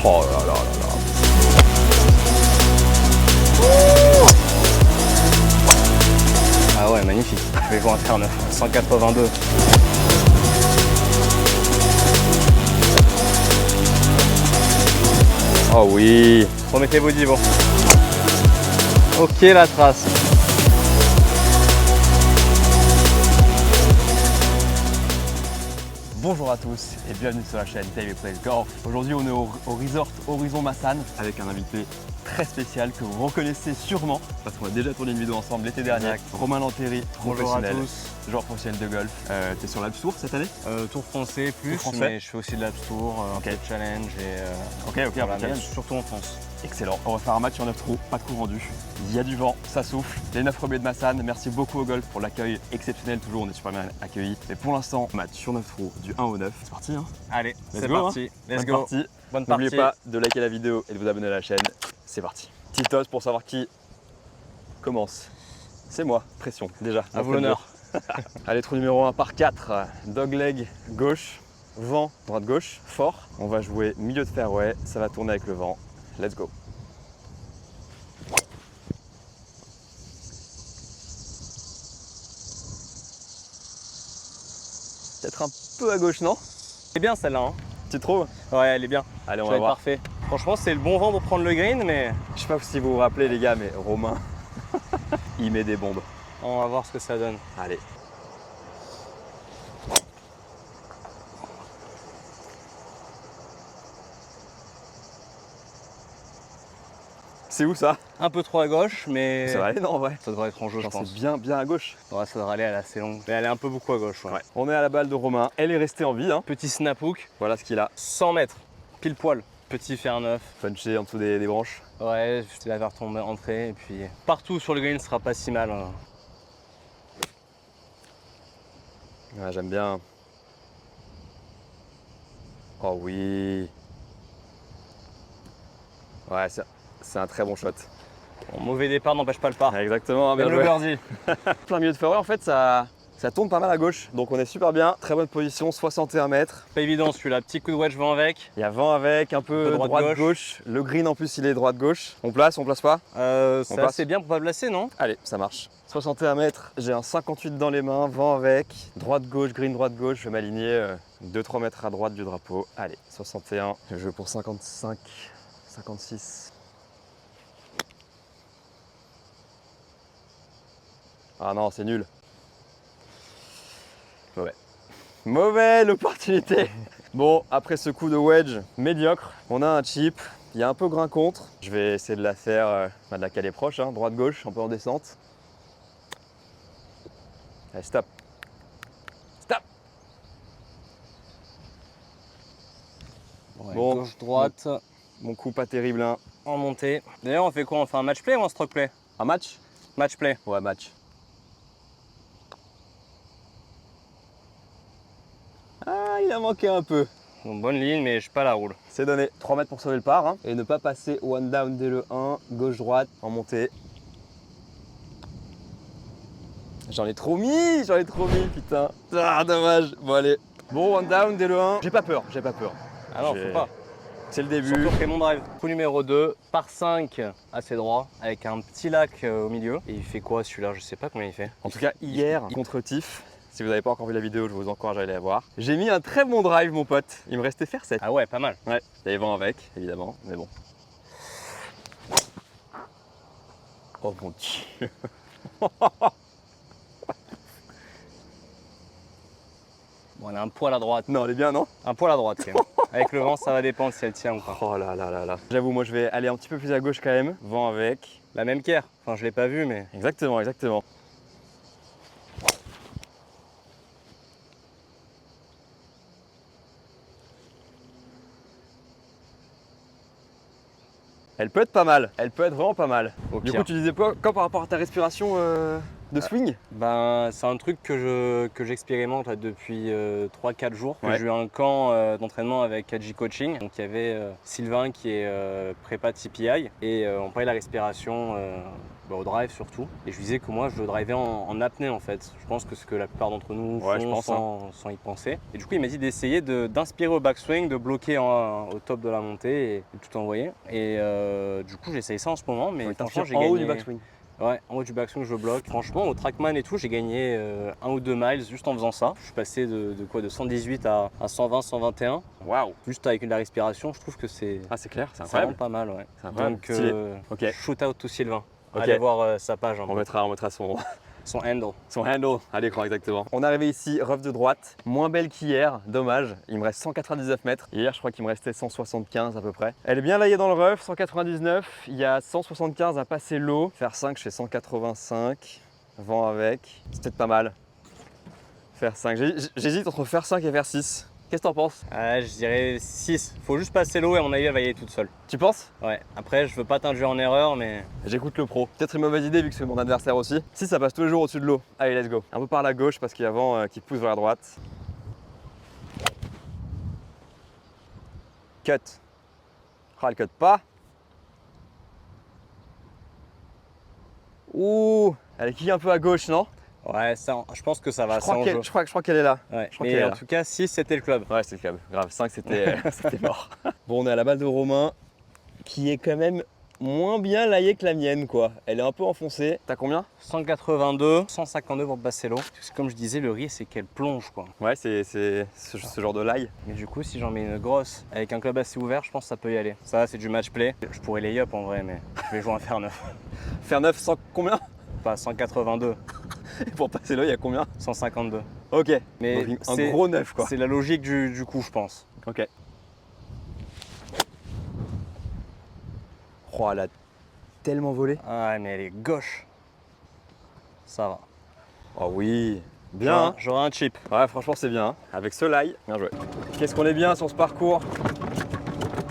Oh là là là là. Ah ouais, magnifique. Je vais jouer un terre 9, 182. Oh oui. Remettez body, bon. Ok, la trace. Bonjour à tous et bienvenue sur la chaîne Dave Plays Golf. Aujourd'hui on est au resort Horizon Massane avec un invité très spécial que vous reconnaissez sûrement parce qu'on a déjà tourné une vidéo ensemble l'été dernier. Exact. Romain Lanteri, Bonjour à professionnel, tous. joueur professionnel de golf. T'es sur l'Alps Tour cette année? Tour français plus, Tour français. mais je fais aussi de l'Abs Tour, un peu de challenge et Ok, voilà, un mais challenge. surtout en France. Excellent, on va faire un match sur 9 trous, pas de coup rendu. Il y a du vent, ça souffle. Les 9 rebelles de Massane, merci beaucoup au golf pour l'accueil exceptionnel, toujours on est super bien accueillis. Et pour l'instant, match sur 9 trous du 1 au 9. C'est parti hein. Allez, c'est go, parti. Let's Bonne go. partie. Bonne partie. N'oubliez pas de liker la vidéo et de vous abonner à la chaîne. C'est parti. Petit toast pour savoir qui commence. C'est moi, pression déjà. À vous l'honneur. Allez, trou numéro 1 par 4. Dogleg gauche, vent droite-gauche, fort. On va jouer milieu de fairway, ça va tourner avec le vent. Let's go. Peut-être un peu à gauche, non? C'est bien celle-là, hein. Tu trouves? Ouais, elle est bien. Allez, on Ça va va être voir. parfait. Franchement, c'est le bon vent pour prendre le green, mais Je sais pas si vous vous rappelez les gars, mais Romain, il met des bombes. on va voir ce que ça donne. Allez. C'est où ça? Un peu trop à gauche, mais Ça va aller non en vrai? ça devrait être en jeu, je C'est pense. bien à gauche. Ouais, ça devrait aller, elle est assez longue. Mais elle est un peu beaucoup à gauche. Ouais. Ouais. On est à la balle de Romain. Elle est restée en vie. Hein. Petit snap hook, Voilà ce qu'il a. 100 mètres, pile poil. Petit fer 9. Punché en dessous des branches. Ouais, je la faire tomber, entrer, et puis partout sur le green, ce sera pas si mal. Hein. Ouais, j'aime bien. Oh oui. Ouais, c'est un très bon shot. Bon, mauvais départ n'empêche pas le par. Exactement, bien Même le joué. birdie. Plein milieu de fairway, en fait, ça tourne pas mal à gauche. Donc on est super bien. Très bonne position, 61 mètres. Pas évident celui-là, petit coup de wedge vent avec. Il y a vent avec, un peu droite-gauche. Le green en plus, il est droite-gauche. On place pas? C'est place. assez bien pour pas placer, non? Allez, ça marche. 61 mètres, j'ai un 58 dans les mains, vent avec, droite-gauche, green droite-gauche, je vais m'aligner 2-3 mètres à droite du drapeau. Allez, 61, je joue pour 55, 56. Ah non, c'est nul. Mauvais l'opportunité. Bon, après ce coup de wedge médiocre, on a un chip. Il y a un peu grain contre. Je vais essayer de la faire, de la caler proche, hein, droite-gauche, un peu en descente. Allez, stop. Stop. Ouais, Bon. gauche-droite, Mon coup pas terrible, hein. en montée. D'ailleurs, on fait quoi? On fait un match play ou un stroke play? Un match? Match play. Ouais, match. Ah, il a manqué un peu. Bon, bonne ligne, mais je suis pas la roule. C'est donné. 3 mètres pour sauver le par. Hein. Et ne pas passer one down dès le 1. Gauche-droite en montée. J'en ai trop mis, putain. Ah, dommage. Bon, allez. Bon, one down dès le 1. J'ai pas peur. Ah non, faut pas. C'est le début. Surtout après mon drive. Coup numéro 2, par 5, assez droit, avec un petit lac au milieu. Et il fait quoi celui-là? Je sais pas combien il fait. En tout cas, hier, contre Tiff, si vous n'avez pas encore vu la vidéo, je vous encourage à aller la voir. J'ai mis un très bon drive, mon pote. Il me restait faire 7. Ah ouais, pas mal. Ouais, il y avait vent avec, évidemment, mais bon. Oh mon dieu. Bon, elle a un poil à droite. Non, elle est bien, non? Un poil à droite, quand même. Avec le vent, ça va dépendre si elle tient ou pas. Oh là là là là. J'avoue, moi je vais aller un petit peu plus à gauche quand même. Vent avec. La même qu'hier. Enfin, je l'ai pas vu, mais... Exactement, exactement. Elle peut être pas mal. Elle peut être vraiment pas mal. Au Du pire. coup, tu disais quoi par rapport à ta respiration de swing? Ben, c'est un truc que j'expérimente là, depuis 3-4 jours. Ouais. J'ai eu un camp d'entraînement avec Kaji Coaching. Donc il y avait Sylvain qui est prépa TPI et on parlait de la respiration au drive surtout. Et je lui disais que moi je le drivais en apnée en fait. Je pense que c'est ce que la plupart d'entre nous Ouais, je font pense, sans y penser. Et du coup il m'a dit d'essayer d'inspirer au backswing, de bloquer au top de la montée et de tout envoyer. Et du coup j'essaye ça en ce moment, mais Ouais, franchement t'inspires j'ai en gagné. haut du backswing. Ouais, en haut du backswing je bloque. Franchement au Trackman et tout j'ai gagné 1 ou 2 miles juste en faisant ça. Je suis passé de 118 à 120, 121. Waouh. Juste avec la respiration, je trouve que c'est Ah, c'est clair, c'est vraiment incroyable. pas mal. Ouais. C'est incroyable. Donc Stylé. Ok. shoot out to Sylvain. Ok. Allez voir sa page un On peu, mettra son, son handle. son handle à l'écran exactement. On est arrivé ici, rough de droite, moins belle qu'hier, dommage. Il me reste 199 mètres. Hier, je crois qu'il me restait 175 à peu près. Elle est bien laillée dans le rough, 199. Il y a 175 à passer l'eau. Faire 5, je fais 185. Vent avec. C'est peut-être pas mal. Faire 5. J'hésite entre faire 5 et faire 6. Qu'est-ce que t'en penses? Je dirais 6. Faut juste passer l'eau et à mon avis elle va y aller toute seule. Tu penses? Ouais. Après je veux pas t'induire en erreur mais. J'écoute le pro. Peut-être une mauvaise idée vu que c'est mon adversaire aussi. Si ça passe tous les jours au-dessus de l'eau. Allez, let's go. Un peu par la gauche parce qu'il y a vent qui pousse vers la droite. Cut. Ah, elle cut pas. Ouh, elle kick un peu à gauche, non? Ouais, ça, je pense que ça va, Je c'est en jeu. crois qu'elle est là. Ouais. je crois qu'elle Mais est en là. tout cas 6 c'était le club. Ouais, c'est le câble. Grave, 5 c'était c'était mort. Bon, on est à la balle de Romain qui est quand même moins bien laillée que la mienne, quoi. Elle est un peu enfoncée. T'as combien? 182, 152 pour passer l'eau. Parce que comme je disais, le risque c'est qu'elle plonge quoi. Ouais, c'est ce genre de lie. Mais du coup, si j'en mets une grosse avec un club assez ouvert, je pense que ça peut y aller. Ça, c'est du match play. Je pourrais lay up en vrai, mais je vais jouer un fer 9. Faire 9 sans combien? Pas 182, Et pour passer l'œil, il y a combien? 152. Ok. Mais Donc, un c'est- gros 9 quoi. C'est la logique du coup, je pense. Ok. Oh, elle a tellement volé. Ah, mais elle est gauche. Ça va. Oh oui. Bien. Hein. J'aurai un chip. Ouais, franchement, c'est bien. Hein. Avec ce lie, bien joué. Qu'est-ce qu'on est bien sur ce parcours.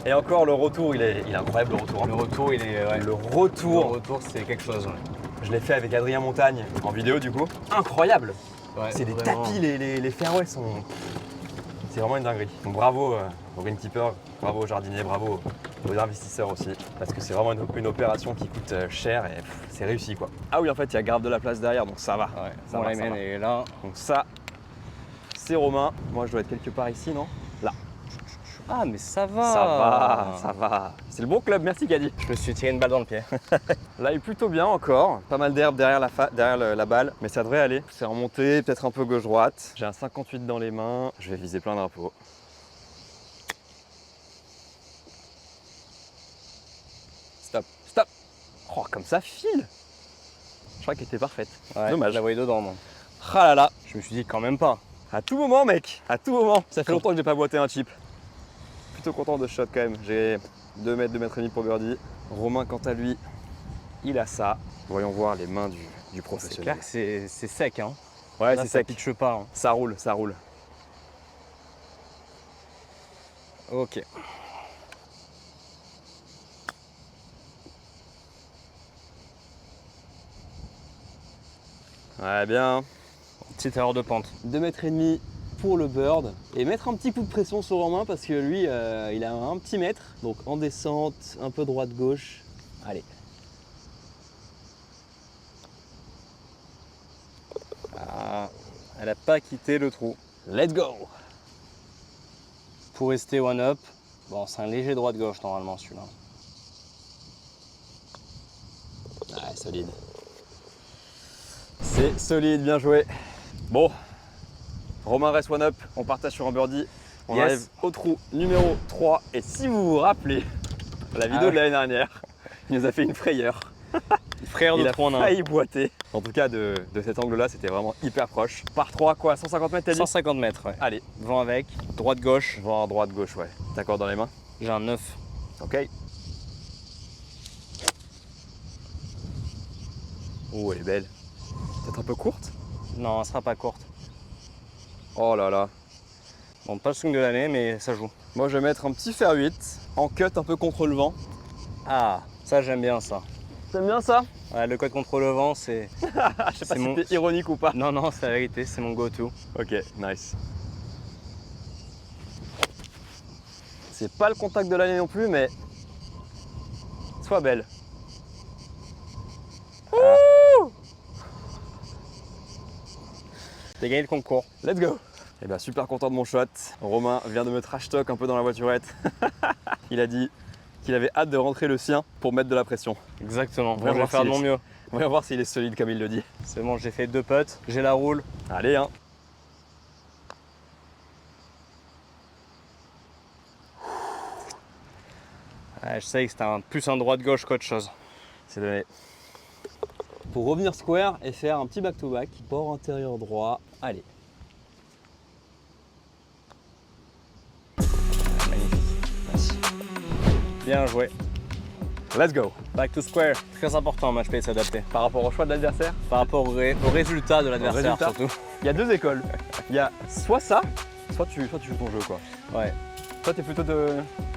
Et encore, le retour, il est incroyable, le retour. Hein. Le retour, il est. Ouais. Le Le retour, retour, c'est quelque chose. Ouais. je l'ai fait avec Adrien Montagne en vidéo du coup. Incroyable. Ouais, C'est des vraiment. tapis, les fairways sont. C'est vraiment une dinguerie. Donc bravo aux greenkeepers, bravo aux jardiniers, bravo aux investisseurs aussi. Parce que c'est vraiment une opération qui coûte cher et c'est réussi quoi. Ah oui, en fait, il y a garde de la place derrière, donc ça va. Ouais, Ça mon va, ça layman va. est là. Donc ça, c'est Romain. Moi, je dois être quelque part ici, non? Là. Ah, mais ça va. Ça va, ça va. C'est le bon club, merci Gadi. Je me suis tiré une balle dans le pied. Là, il est plutôt bien encore. Pas mal d'herbe derrière la balle, mais ça devrait aller. C'est remonté, peut-être un peu gauche-droite. J'ai un 58 dans les mains. Je vais viser plein drapeaux. Stop, stop. Oh, comme ça file. Je crois qu'elle était parfaite. Ouais, Dommage. Je la voyais dedans, moi. Ah là là. Je me suis dit quand même pas. À tout moment, mec. À tout moment. Ça fait longtemps que j'ai pas boité un chip. Plutôt content de ce shot quand même. J'ai 2 mètres, 2 mètres et demi pour birdie. Romain, quant à lui, il a ça. Voyons voir les mains du C'est professionnel. clair que c'est sec, hein. Ouais, Là, c'est ça sec. pitche pas. Hein. Ça roule, ça roule. Ok. Ouais, bien. Petite erreur de pente. 2 mètres et demi pour le bird. Et mettre un petit coup de pression sur Romain parce que lui, il a un petit mètre. Donc en descente, un peu droite-gauche. Allez. Ah, elle a pas quitté le trou. Let's go. Pour rester one up, bon, c'est un léger droite-gauche normalement celui-là. Ouais, solide. C'est solide, bien joué. Bon, Romain reste one up, on partage sur un birdie. On Yes. arrive au trou numéro 3. Et si vous vous rappelez, la vidéo ouais. de l'année dernière, il nous a fait une frayeur. Frère de Il a trou en un. failli boiter. En tout cas, de cet angle-là, c'était vraiment hyper proche. Par 3, quoi, 150 mètres, t'as dit? 150 mètres, ouais. Allez, Vent avec, droite-gauche, vent à droite, gauche, ouais. D'accord dans les mains? j'ai un 9. Ok. Oh, elle est belle. Peut-être un peu courte? Non, elle sera pas courte. Oh là là. Bon, pas le swing de l'année, mais ça joue. Moi, je vais mettre un petit fer 8 en cut un peu contre le vent. Ah, ça j'aime bien ça. T'aimes bien ça? Ouais, le code contre le vent, c'est... Je sais pas C'est si mon- c'était ironique ou pas. Non, non, c'est la vérité, c'est mon go-to. Ok, nice. C'est pas le contact de l'année non plus, mais sois belle. J'ai gagné le concours. Let's go. Eh ben super content de mon shot. Romain vient de me trash talk un peu dans la voiturette. Il a dit qu'il avait hâte de rentrer le sien pour mettre de la pression. Exactement. Bon, Voyons je vais voir faire de s'il mon est- mieux. On va voir s'il est solide comme il le dit. C'est bon, j'ai fait 2 putts, j'ai la roule. Allez hein. Ouais, je sais que c'était plus un droite-gauche qu'autre chose. C'est donné. Pour revenir square et faire un petit back-to-back, bord intérieur droit, allez. Magnifique. Merci. Bien joué. Let's go. Back to square. Très important en match play de s'adapter. Par rapport au choix de l'adversaire, Par rapport au résultat de l'adversaire résultat. surtout. il y a deux écoles. Il y a soit ça, soit tu joues ton jeu quoi. Ouais. Toi t'es plutôt de...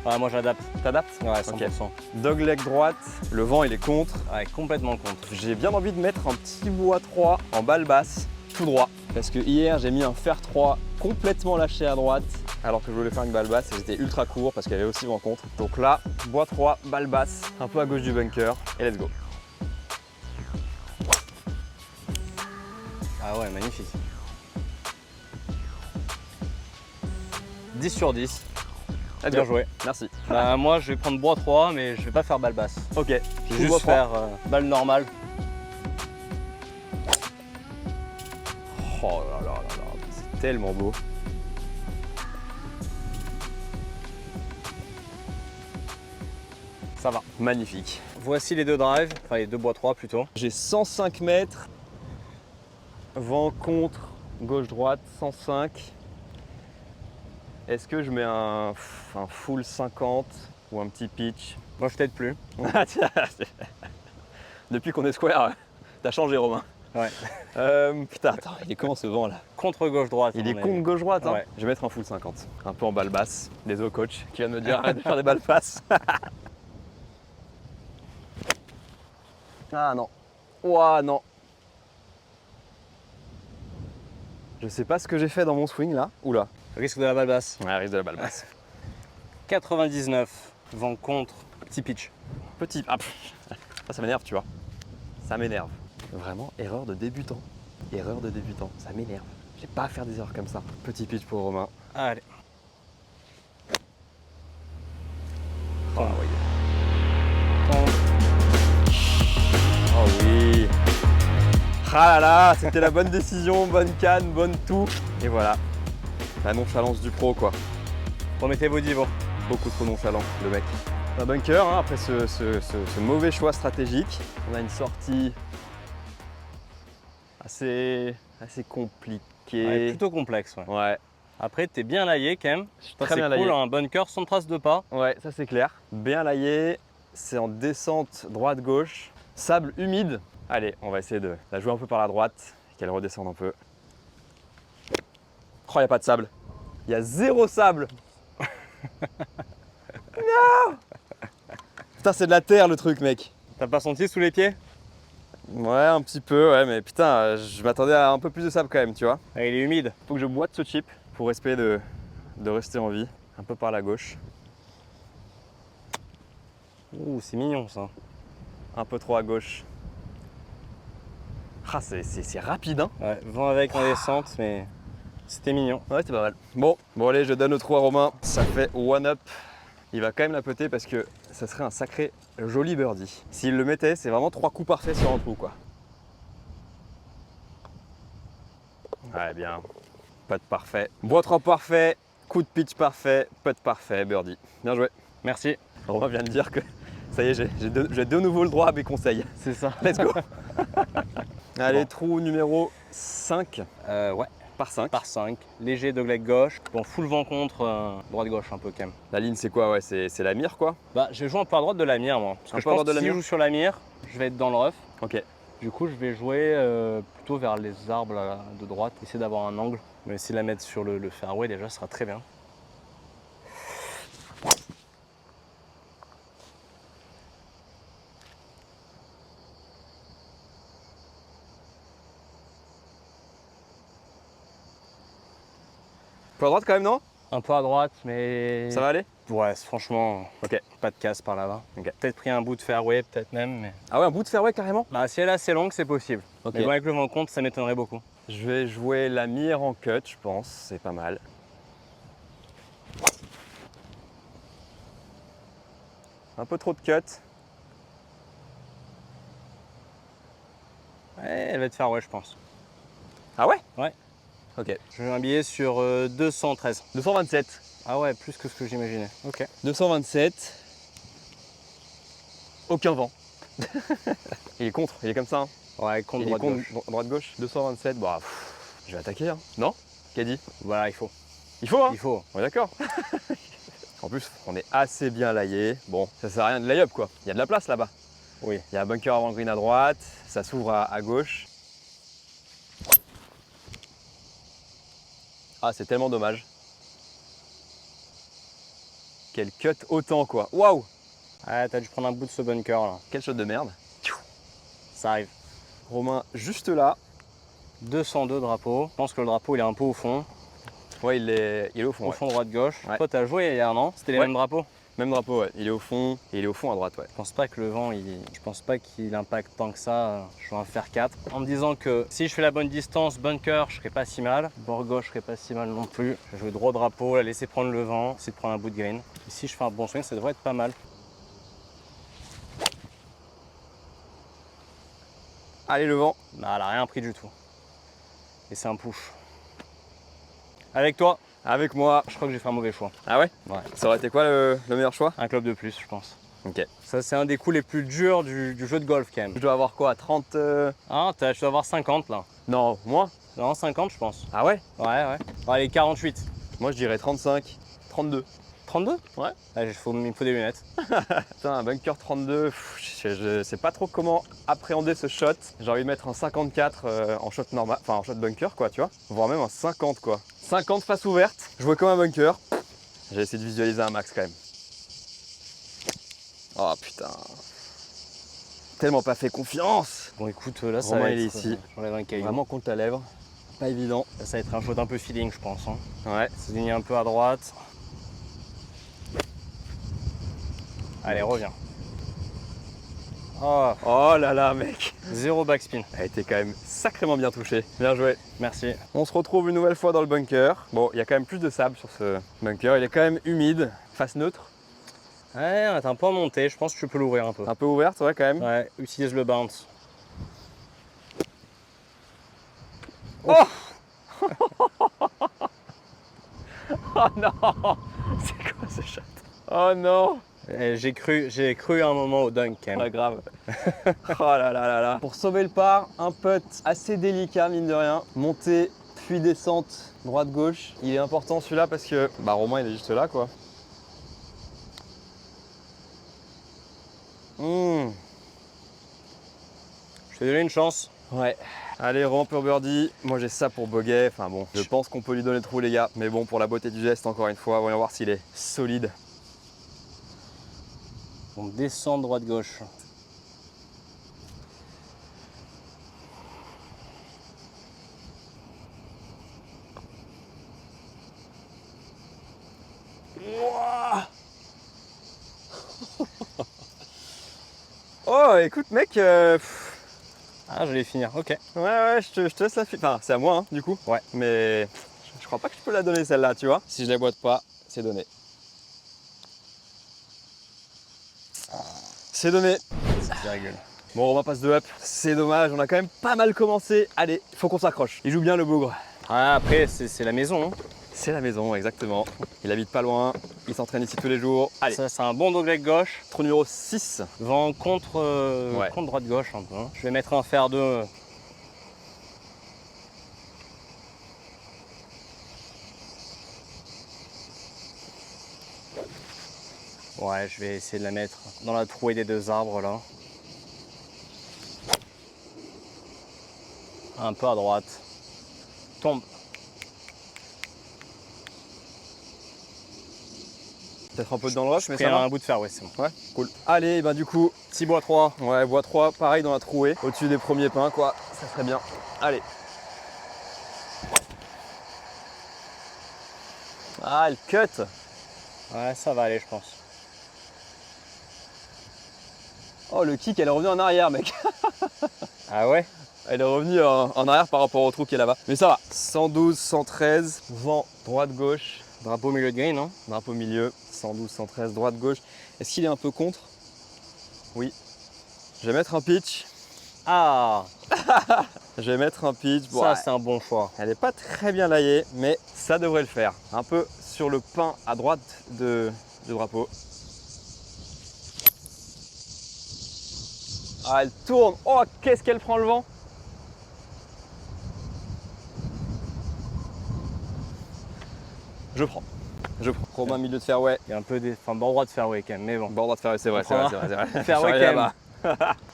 Ouais, moi j'adapte. T'adaptes. Ouais, 100%. Ok. Dogleg droite, le vent il est contre. Ouais, complètement contre. J'ai bien envie de mettre un petit bois 3 en balle basse, tout droit. Parce que hier j'ai mis un fer 3 complètement lâché à droite, alors que je voulais faire une balle basse et j'étais ultra court parce qu'il y avait aussi vent contre. Donc là, bois 3, balle basse, un peu à gauche du bunker, et let's go. Ah ouais, magnifique. 10 sur 10. Let's Bien go. joué. Merci. Bah, moi je vais prendre bois 3 mais je vais pas faire balle basse. Ok, Je vais bois juste 3. faire balle normale. Oh là là là là, c'est tellement beau. Ça va. Magnifique. Voici les 2 drives, enfin les 2 bois 3 plutôt. J'ai 105 mètres, vent contre, gauche-droite, 105. Est-ce que je mets un full 50 ou un petit pitch? Moi je t'aide plus. Depuis qu'on est square, t'as changé Romain. Ouais. Putain, attends, il est comment ce vent là? Contre gauche-droite. Il à est mon con avis. gauche-droite, hein. Ouais. Je vais mettre un full 50, un peu en balle basse. Désolé au coach qui vient de me dire arrête de faire des balles basses. Ah non. Ouah non. Je sais pas ce que j'ai fait dans mon swing là. Oula. Risque de la balle basse. Ouais, risque de la balle basse. 99, vent contre, petit pitch. Petit. Ah, pff. Ça m'énerve, tu vois. Ça m'énerve. Vraiment, erreur de débutant. Erreur de débutant. Ça m'énerve. J'ai pas à faire des erreurs comme ça. Petit pitch pour Romain. Allez. Oh oui. Oh oui. Ah là là, c'était la bonne décision, bonne canne, bonne tout. Et voilà. La nonchalance du pro quoi. Remettez vos divos. Beaucoup trop nonchalant le mec. Un bunker, hein, après ce mauvais choix stratégique. On a une sortie assez compliquée. Ouais, plutôt complexe. Ouais. Ouais, Après, t'es bien laillé quand même. Ça, très c'est bien cool, laillé. un bunker sans trace de pas. Ouais, ça c'est clair. Bien laillé, c'est en descente droite-gauche. Sable humide. Allez, on va essayer de la jouer un peu par la droite, qu'elle redescende un peu. Oh, il n'y a pas de sable. Il y a zéro sable. Non. Putain, c'est de la terre le truc, mec. T'as pas senti sous les pieds? Ouais, un petit peu, ouais, mais putain, je m'attendais à un peu plus de sable quand même, tu vois. Ah, il est humide. Faut que je boite ce chip pour espérer de rester en vie. Un peu par la gauche. Ouh, c'est mignon ça. Un peu trop à gauche. Ah, c'est rapide, hein. Ouais, vent avec en descente, mais c'était mignon. Ouais, c'est pas mal. Bon, allez, je donne au 3 à Romain. Ça fait one up. Il va quand même la peter parce que ça serait un sacré joli birdie. S'il le mettait, c'est vraiment 3 coups parfaits sur un trou, quoi. Ouais, bien. Putt parfait. Bois 3 parfait. Coup de pitch parfait. Putt parfait. Birdie. Bien joué. Merci. Romain vient de dire que ça y est, j'ai de nouveau le droit à mes conseils. C'est ça. Let's go. Allez, Bon. trou numéro 5 Ouais, par 5. par 5. Léger dogleg gauche. Bon, full vent contre, droite-gauche un peu quand même. La ligne, c'est quoi? Ouais, c'est la mire, quoi. Bah, je vais jouer un peu à droite de la mire, moi. Parce que Un je peu à pense droite de que la si je mire joue sur la mire, je vais être dans le rough. Ok. Du coup, je vais jouer plutôt vers les arbres là, de droite, essayer d'avoir un angle. Mais essayer de la mettre sur le fairway déjà, ce sera très bien. Peu à droite quand même, non? Un peu à droite, mais... Ça va aller? Ouais, franchement, Ok. pas de casse par là-bas. Ok. Peut-être pris un bout de fairway, peut-être même. Mais... Ah ouais, un bout de fairway carrément? Bah, si elle est assez longue, c'est possible. Ok. Mais bon, avec le vent contre, ça m'étonnerait beaucoup. Je vais jouer la mire en cut, je pense, c'est pas mal. Un peu trop de cut. Ouais, elle va te faire ouais, je pense. Ah ouais? Ouais. Ok. Je vais un billet sur 213. 227. Ah ouais, plus que ce que j'imaginais. Ok. 227. Aucun vent. Il est contre, il est comme ça. Hein. Ouais, contre Il est contre droite-gauche. droite-gauche. 227, bah, je vais attaquer. Hein. Non? Qu'a dit? Voilà, il faut. Il faut, hein? Il faut. On est d'accord. En plus, on est assez bien layé. Bon, ça sert à rien de lay-up quoi. Il y a de la place là-bas. Oui. Il y a un bunker avant le green à droite, ça s'ouvre à gauche. Ah, c'est tellement dommage. Quel cut autant quoi. Waouh! Ah, t'as dû prendre un bout de ce bunker là. Quel shot de merde. Ça arrive. Romain juste là. 202 drapeaux. Je pense que le drapeau il est un peu au fond. Ouais, il est au fond. Au Ouais. fond droite-gauche. Ouais. Toi, t'as joué il y a un an. C'était les Ouais. mêmes drapeaux. Même drapeau, ouais. Il est au fond et il est au fond à droite, ouais. Je pense pas que le vent, je pense pas qu'il impacte tant que ça. Je vais en faire 4. En me disant que si je fais la bonne distance, bunker, je serais pas si mal. Bord gauche, je serais pas si mal non plus. Je vais jouer droit drapeau, la laisser prendre le vent, essayer de prendre un bout de green. Et si je fais un bon swing, ça devrait être pas mal. Allez, le vent. Bah, elle a rien pris du tout. Et c'est un push. Avec toi, Avec moi. je crois que j'ai fait un mauvais choix. Ah ouais? Ouais. Ça aurait été quoi le meilleur choix? Un club de plus, je pense. Ok. Ça, c'est un des coups les plus durs du jeu de golf quand même. Je dois avoir quoi? 30 Ah, tu dois avoir 50 là. Non, moins? Non, 50 je pense. Ah ouais? Ouais. Bon, allez, 48. Moi, je dirais 35, 32. 32? Ouais. Ah, il me faut des lunettes. Putain, un bunker 32, je sais pas trop comment appréhender ce shot. J'ai envie de mettre un 54 en shot normal, enfin en shot bunker quoi, tu vois. Voire même un 50 quoi. 50 face ouverte, jouer comme un bunker. J'ai essayé de visualiser un max quand même. Oh putain. Tellement pas fait confiance. Bon, écoute, là, ça Romain, va il est être... ici. J'enlève un caillou. Vraiment contre la lèvre. Pas évident. Là, ça va être un shot un peu feeling, je pense. Hein. Ouais. S'aligner un peu à droite. Allez, reviens. Oh, Oh là là mec. zéro backspin. Elle a été quand même sacrément bien touchée. Bien joué. Merci. On se retrouve une nouvelle fois dans le bunker. Bon, il y a quand même plus de sable sur ce bunker. Il est quand même humide. Face neutre. Ouais, on est un peu en montée. Je pense que tu peux l'ouvrir un peu. Un peu ouverte, ouais, quand même. Ouais, utilise le bounce. Oh Oh non. C'est quoi ce shot? Oh non. J'ai cru à un moment au dunk quand même. Pas grave. Oh là là là là. Pour sauver le par, un putt assez délicat, mine de rien. Montée, puis descente, droite-gauche. Il est important celui-là parce que bah, Romain, il est juste là, quoi. Je t'ai donné une chance. Ouais. Allez, Romain pour birdie. Moi, j'ai ça pour bogey. Enfin bon, je pense qu'on peut lui donner le trou, les gars. Mais bon, pour la beauté du geste, encore une fois, voyons voir s'il est solide. On descend droite-gauche. Oh, écoute, mec. Ah, je vais finir, ok. Ouais, je te laisse la finir. Enfin, c'est à moi, hein, du coup. Ouais. Mais je crois pas que je peux la donner, celle-là, tu vois. Si je la boite pas, c'est donné. C'est donné. Virgule. Bon, on va passer de up. C'est dommage, on a quand même pas mal commencé. Allez, faut qu'on s'accroche. Il joue bien le bougre. Ah, après, c'est la maison. Hein. C'est la maison, exactement. Il habite pas loin. Il s'entraîne ici tous les jours. Allez, Ça, c'est un bon degré gauche. trou numéro 6. Vent contre, Ouais. contre droite-gauche un peu. Hein. Je vais mettre un fer 2. Ouais, je vais essayer de la mettre dans la trouée des deux arbres là. Un peu à droite. Tombe. Peut-être un peu dans le rush, mais Pris ça va. un bout de fer, ouais, c'est bon. Ouais, cool. Allez, ben du coup, Petit bois 3. ouais, bois 3, pareil dans la trouée. Au-dessus des premiers pins, quoi. Ça serait bien. Allez. Ah, le cut. Ouais, ça va aller, je pense. Oh, le kick, elle est revenue en arrière, mec. Ah ouais? Elle est revenue en arrière par rapport au trou qui est là-bas. Mais ça va. 112, 113, vent, droite-gauche. Drapeau milieu de green, hein. Drapeau milieu, 112, 113, droite-gauche. Est-ce qu'il est un peu contre? Oui. Je vais mettre un pitch. Ah, Je vais mettre un pitch. Bon, ça ouais, c'est un bon choix. elle n'est pas très bien laillée, mais ça devrait le faire. Un peu sur le pin à droite du drapeau. Ah, elle tourne. Oh, qu'est-ce qu'elle prend le vent. Je prends. Romain, milieu de fairway. Il y a un peu des. Enfin, bord droit de fairway quand même, mais bon. Bord droit de fairway, c'est vrai, c'est vrai, c'est vrai. Fairway Je suis quand arrivé même. là-bas.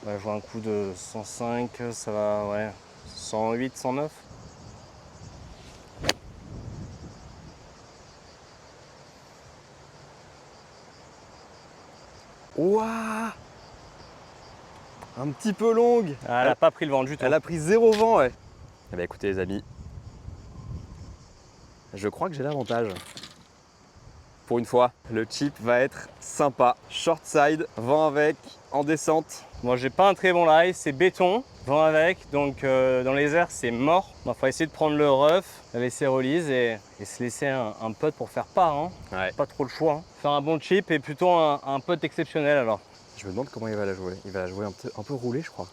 On va jouer un coup de 105, ça va, ouais. 108, 109. Ouah, un petit peu longue. Ah, elle n'a pas pris le vent du tout. Elle a pris 0 vent, ouais. Eh bien, écoutez les amis, je crois que j'ai l'avantage. Pour une fois, le chip va être sympa. Short side, vent avec, en descente. Moi, j'ai pas un très bon lie, c'est béton, vent avec, donc dans les airs, c'est mort. Il va falloir essayer de prendre le rough, la laisser release et se laisser un putt pour faire part. Hein. Ouais. Pas trop le choix. Hein. Faire un bon chip et plutôt un putt exceptionnel alors. Je me demande comment il va la jouer. Il va la jouer un peu roulée, je crois.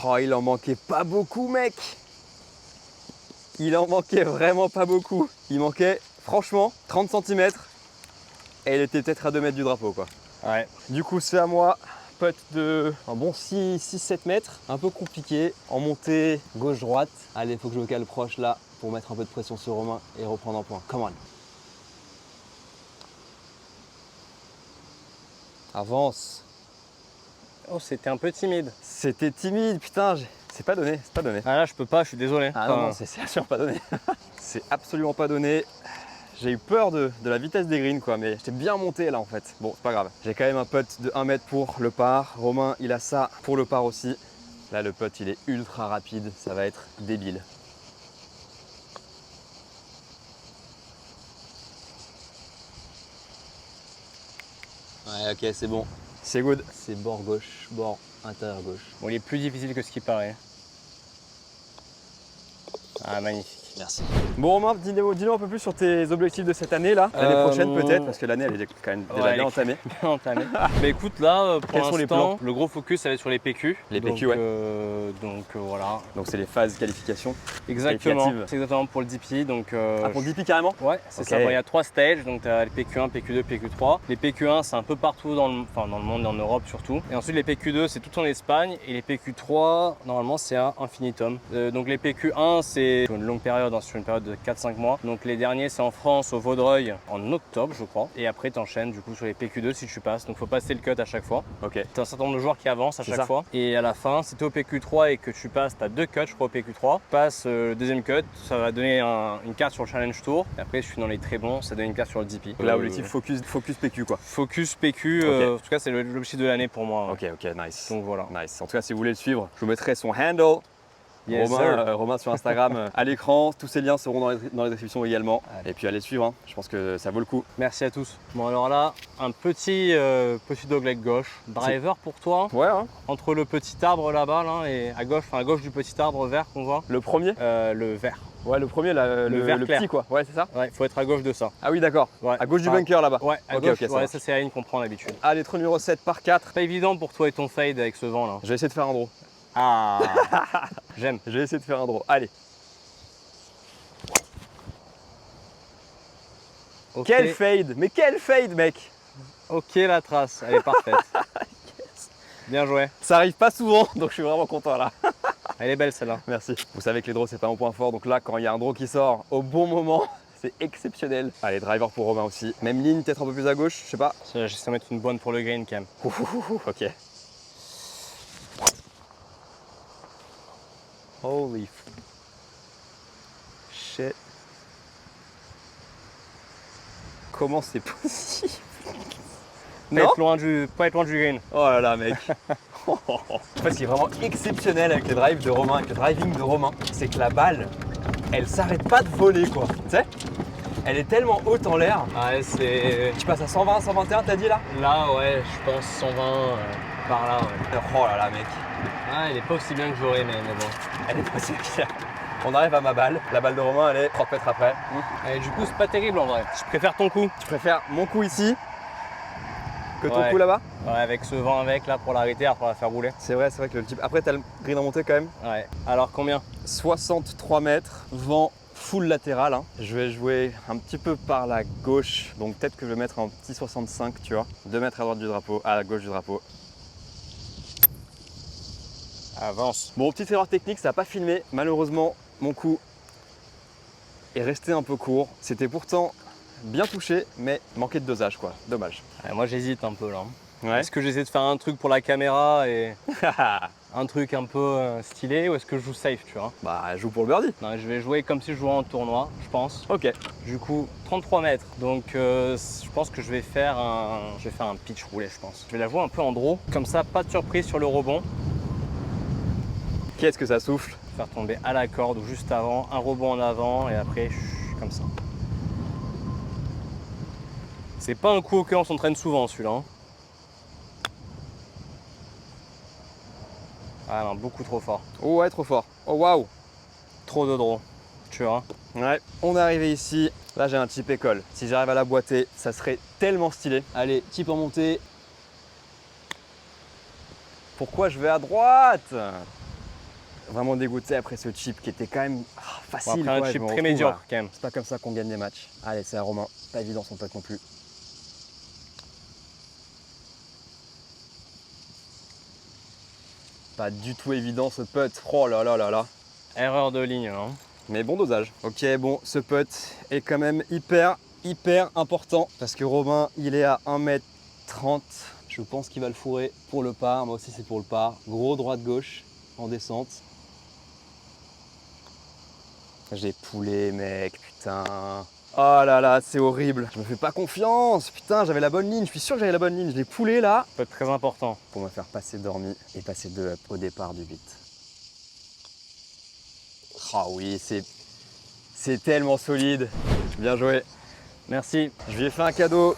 Oh, il en manquait pas beaucoup, mec. Il en manquait vraiment pas beaucoup. Il manquait, franchement, 30 cm. Et il était peut-être à 2 mètres du drapeau, quoi. Ouais. Du coup, c'est à moi. Putt de un bon 6-7 mètres. Un peu compliqué. En montée gauche-droite. Allez, il faut que je me cale proche là pour mettre un peu de pression sur Romain et reprendre un point. Come on. Avance. Oh, c'était un peu timide. C'était timide, putain. C'est pas donné, c'est pas donné. Ah là, je peux pas, je suis désolé. Ah non, non, c'est absolument pas donné. C'est absolument pas donné. J'ai eu peur de la vitesse des greens, quoi, mais j'étais bien monté là en fait. Bon, c'est pas grave. J'ai quand même un putt de 1 mètre pour le par. Romain, il a ça pour le par aussi. Là, le putt, il est ultra rapide. Ça va être débile. Ouais, ok, c'est bon. C'est good. C'est bord gauche, bord intérieur gauche. Bon, il est plus difficile que ce qui paraît. Ah, magnifique. Merci. Bon Romain, dis-nous un peu plus sur tes objectifs de cette année là. L'année prochaine peut-être, parce que l'année elle est quand même déjà bien entamée. Bien entamée. Mais écoute là, pour Quels sont les l'instant, plans? le gros focus ça va être sur les PQ. Les donc, PQ, ouais. Voilà. Donc c'est les phases qualification. Exactement. Qualificatives. C'est exactement pour le DP. Donc, Ah, pour le DP carrément? ouais, c'est Ok. ça. Bon, il y a 3 stages, donc tu as les PQ1, PQ2, PQ3. Les PQ1 c'est un peu partout dans le monde et en Europe surtout. Et ensuite les PQ2 c'est tout en Espagne et les PQ3 normalement c'est à infinitum. Donc les PQ1 c'est sur une longue période, hein, sur une période de 4-5 mois. Donc les derniers c'est en France au Vaudreuil en octobre je crois. Et après tu enchaînes du coup sur les PQ2 si tu passes. Donc faut passer le cut à chaque fois. Ok. Tu as un certain nombre de joueurs qui avancent à C'est chaque ça. fois. Et à la fin, si tu es au PQ3 et que tu passes, tu as 2 cuts je crois au PQ3. Passe le deuxième cut, ça va donner une carte sur le Challenge Tour. Et après je suis dans les très bons, ça donne une carte sur le DP. Donc là, objectif focus PQ quoi. Focus PQ, Ok. en tout cas c'est l'objectif de l'année pour moi. Ok, ok, nice. Donc voilà. Nice. En tout cas, si vous voulez le suivre, je vous mettrai son handle. Yes, Romain, sir. Romain sur Instagram à l'écran. Tous ces liens seront dans les descriptions également. Allez. Et puis allez suivre, hein. Je pense que ça vaut le coup. Merci à tous. Bon alors là, un petit dogleg gauche. Driver pour toi, Ouais, hein. entre le petit arbre là-bas là, et à gauche du petit arbre vert qu'on voit. Le premier? Le vert. Ouais, le premier, là, Le vert le clair. petit quoi. Ouais, c'est ça? Ouais, il faut être à gauche de ça. Ah oui, d'accord. Ouais. À gauche du Enfin, bunker là-bas. Ouais, à Ok, gauche, ok, ça ouais, marche. ça c'est la ligne qu'on prend d'habitude. Allez, trou numéro 7 par 4. Pas évident pour toi et ton fade avec ce vent là. Je vais essayer de faire un draw. Ah, j'aime. Je vais essayer de faire un draw. Allez. Ok. Quel fade! Mais quel fade, mec! Ok, la trace, elle est parfaite. Bien joué. Ça arrive pas souvent, donc je suis vraiment content là. Elle est belle celle-là. Merci. Vous savez que les draws, c'est pas mon point fort, donc là, quand il y a un draw qui sort au bon moment, c'est exceptionnel. Allez, driver pour Romain aussi. Même ligne, peut-être un peu plus à gauche, je sais pas. J'essaie de mettre une bonne pour le green quand même. Ok. Holy shit. Comment c'est possible? Pas Non? être loin du green. Oh là là, mec. En fait, ce qui est vraiment exceptionnel avec les drives de Romain, avec le driving de Romain, c'est que la balle, elle s'arrête pas de voler, quoi. Tu sais? Elle est tellement haute en l'air. Ouais, c'est... Tu passes à 120, 121, t'as dit là? Là, ouais, je pense 120 par là, ouais. Oh là là, mec. Ah, elle est pas aussi bien que j'aurais aimé, mais bon. Elle est pas si bien. On arrive à ma balle. La balle de Romain, elle est 30 mètres après. Et du coup, c'est pas terrible en vrai. Je préfère ton coup. Tu préfères mon coup ici que ton Ouais. coup là-bas? Ouais, avec ce vent avec là pour l'arrêter, pour la faire rouler. C'est vrai que le type. Après, t'as le green en montée quand même. Ouais. Alors combien? 63 mètres, vent full latéral. Hein. Je vais jouer un petit peu par la gauche. Donc peut-être que je vais mettre un petit 65, tu vois. 2 mètres à droite du drapeau, à la gauche du drapeau. Avance. Bon, petite erreur technique, ça n'a pas filmé. Malheureusement, mon coup est resté un peu court. C'était pourtant bien touché, mais manquait de dosage, quoi. Dommage. Ouais, moi, j'hésite un peu là. Ouais. Est-ce que j'essaie de faire un truc pour la caméra et un truc un peu stylé, ou est-ce que je joue safe, tu vois? Bah, joue pour le birdie. Non, je vais jouer comme si je jouais en tournoi, je pense. Ok. Du coup, 33 mètres. Donc, je pense que je vais faire un pitch roulé, je pense. Je vais la jouer un peu en draw. Comme ça, pas de surprise sur le rebond. Qu'est-ce que ça souffle? Faire tomber à la corde ou juste avant, un rebond en avant et après, comme ça. C'est pas un coup auquel on s'entraîne souvent, celui-là. Hein. Ah non, beaucoup trop fort. Oh ouais, trop fort. Oh waouh. Trop de draw, tu vois. Ouais, on est arrivé ici. Là, j'ai un chip école. Si j'arrive à la boîter, ça serait tellement stylé. Allez, chip en montée. Pourquoi je vais à droite? Vraiment dégoûté après ce chip qui était quand même facile. Bon, après quoi, un je chip me très retrouve, médiocre quand même. C'est pas comme ça qu'on gagne des matchs. Allez, c'est à Romain. Pas évident son putt non plus. Pas du tout évident ce putt. Oh là là là là. Erreur de ligne, hein. Mais bon dosage. Ok, bon, ce putt est quand même hyper important parce que Romain, il est à 1m30. Je pense qu'il va le fourrer pour le par. Moi aussi, c'est pour le par. Gros droite-gauche en descente. J'ai poulé, mec, putain. Oh là là, c'est horrible. Je me fais pas confiance. Putain, j'avais la bonne ligne. Je suis sûr que j'avais la bonne ligne. Je l'ai poulé là. Ça peut être très important. Pour me faire passer dormi et passer 2 up au départ du 8. Ah oui, c'est tellement solide. Bien joué. Merci. Je lui ai fait un cadeau.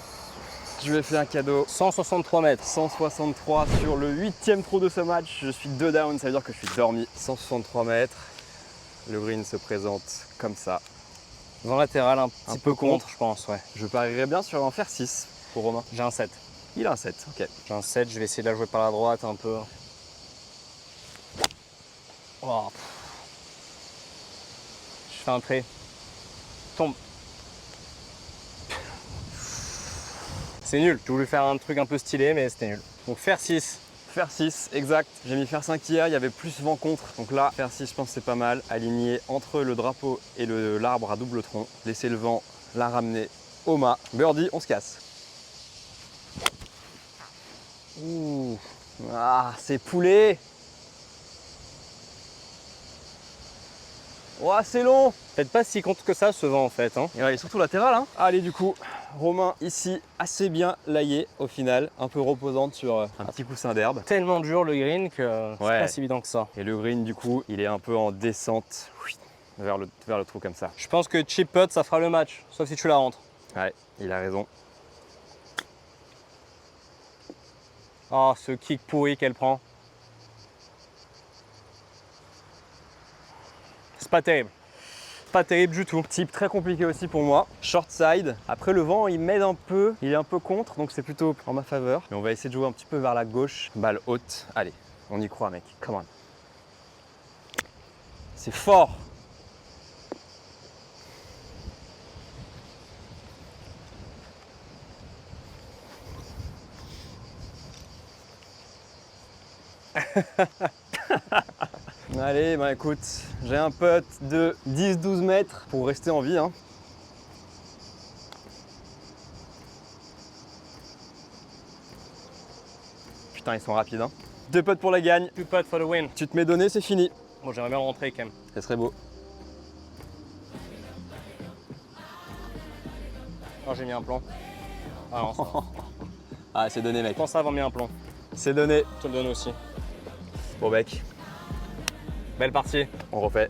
163 mètres. 163 sur le 8e trou de ce match. Je suis 2 down, ça veut dire que je suis dormi. 163 mètres. Le green se présente comme ça. Vent latéral, un petit peu peu contre, je pense, ouais. Je parierais bien sur un fer 6 pour Romain. J'ai un 7. Il a un 7, ok. J'ai un 7, je vais essayer de la jouer par la droite un peu. Oh. Je fais un trait. Tombe. C'est nul. Je voulais faire un truc un peu stylé, mais c'était nul. Donc fer 6. Fer 6, exact. J'ai mis fer 5 hier, il y avait plus vent contre. Donc là, fer 6, je pense que c'est pas mal. Aligné entre le drapeau et l'arbre à double tronc. Laisser le vent la ramener au mât. Birdie, on se casse. Ouh. Ah, c'est poulé. Oh, c'est long. Peut-être pas si contre que ça, ce vent, en fait. Hein. Et ouais, il est surtout latéral. Hein. Allez, du coup, Romain, ici, assez bien laillé au final. Un peu reposante sur un petit coussin d'herbe. Tellement dur le green que c'est Ouais. pas si évident que ça. Et le green, du coup, il est un peu en descente vers le trou comme ça. Je pense que chip putt, ça fera le match, sauf si tu la rentres. Ouais, il a raison. Oh, ce kick pourri qu'elle prend. C'est pas terrible. Pas terrible du tout. Type très compliqué aussi pour moi. Short side. Après, le vent, il m'aide un peu. Il est un peu contre, donc c'est plutôt en ma faveur. Mais on va essayer de jouer un petit peu vers la gauche. Balle haute. Allez, on y croit, mec. Come on. C'est fort. Allez, bah écoute, j'ai un putt de 10-12 mètres pour rester en vie. Hein. Putain, ils sont rapides. Hein. 2 putts pour la gagne. 2 putts for the win. Tu te mets donné, c'est fini. Bon, j'aimerais bien rentrer quand même. Ça serait beau. Oh, j'ai mis un plan. Ah non, ça va. Ah, c'est donné, mec. Je pense avoir mis un plan. C'est donné. Je te le donne aussi. Bon, mec, Belle partie. on refait.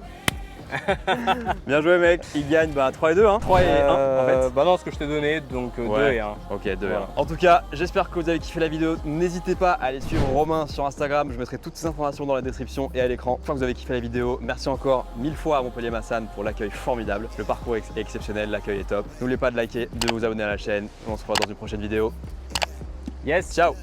Bien joué mec, il gagne 3 et 2, hein. 3 et 1 en fait. Bah non, ce que je t'ai donné, donc 2 Ouais. et 1. Ok, 2 et 1. Voilà. En tout cas, j'espère que vous avez kiffé la vidéo. N'hésitez pas à aller suivre Romain sur Instagram. Je mettrai toutes ces informations dans la description et à l'écran. Une fois que vous avez kiffé la vidéo, merci encore 1000 fois à Montpellier Massan pour l'accueil formidable. Le parcours est exceptionnel, l'accueil est top. N'oubliez pas de liker, de vous abonner à la chaîne. On se revoit dans une prochaine vidéo. Yes. Ciao.